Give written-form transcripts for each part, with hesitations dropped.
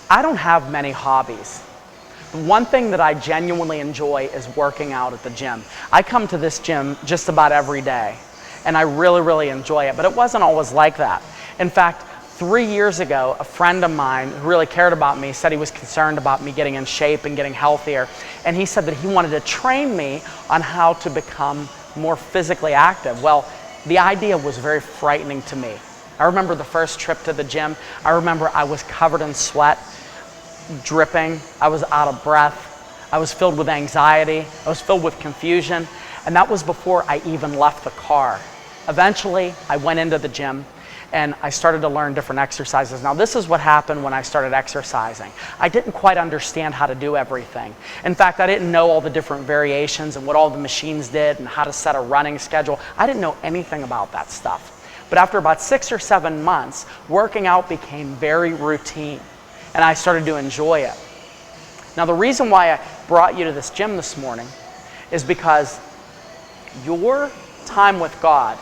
I don't have many hobbies. The one thing that I genuinely enjoy is working out at the gym. I come to this gym just about every day, and I really, really enjoy it, but it wasn't always like that. In fact, 3 years ago, a friend of mine who really cared about me said he was concerned about me getting in shape and getting healthier, and he said that he wanted to train me on how to become more physically active. Well, the idea was very frightening to me. I remember the first trip to the gym. I remember I was covered in sweat, dripping. I was out of breath. I was filled with anxiety. I was filled with confusion. And that was before I even left the car. Eventually, I went into the gym and I started to learn different exercises. Now, this is what happened when I started exercising. I didn't quite understand how to do everything. In fact, I didn't know all the different variations and what all the machines did and how to set a running schedule. I didn't know anything about that stuff. But after about 6 or 7 months, working out became very routine, and I started to enjoy it. Now, the reason why I brought you to this gym this morning is because your time with God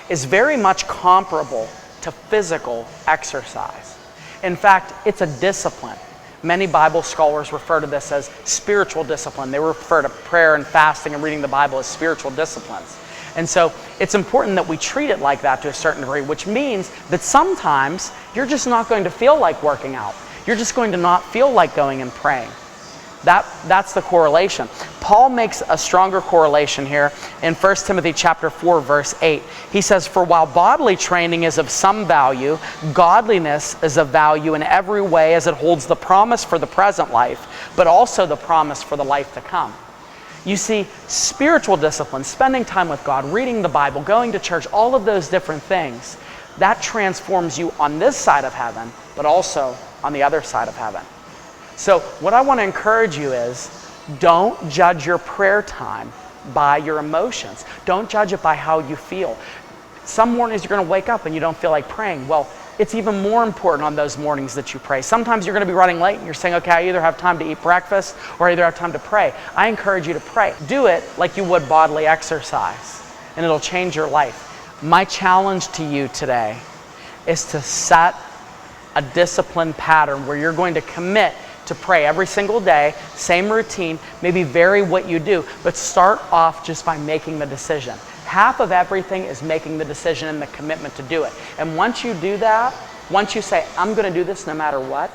is very much comparable to physical exercise. In fact, it's a discipline. Many Bible scholars refer to this as spiritual discipline. They refer to prayer and fasting and reading the Bible as spiritual disciplines. And so it's important that we treat it like that to a certain degree, which means that sometimes you're just not going to feel like working out. You're just going to not feel like going and praying. That's the correlation. Paul makes a stronger correlation here in 1 Timothy chapter 4, verse 8. He says, "For while bodily training is of some value, godliness is of value in every way, as it holds the promise for the present life, but also the promise for the life to come." You see, spiritual discipline, spending time with God, reading the Bible, going to church, all of those different things, that transforms you on this side of heaven, but also on the other side of heaven. So what I want to encourage you is, don't judge your prayer time by your emotions. Don't judge it by how you feel. Some mornings you're going to wake up and you don't feel like praying. Well, it's even more important on those mornings that you pray. Sometimes you're going to be running late and you're saying, okay, I either have time to eat breakfast or I either have time to pray. I encourage you to pray. Do it like you would bodily exercise, and it'll change your life. My challenge to you today is to set a disciplined pattern where you're going to commit to pray every single day, same routine, maybe vary what you do, but start off just by making the decision. Half of everything is making the decision and the commitment to do it. And once you do that, once you say, I'm going to do this no matter what,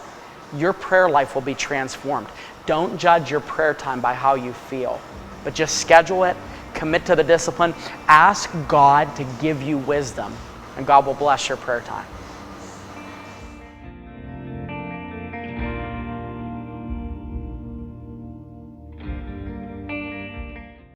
your prayer life will be transformed. Don't judge your prayer time by how you feel, but just schedule it, commit to the discipline, ask God to give you wisdom, and God will bless your prayer time.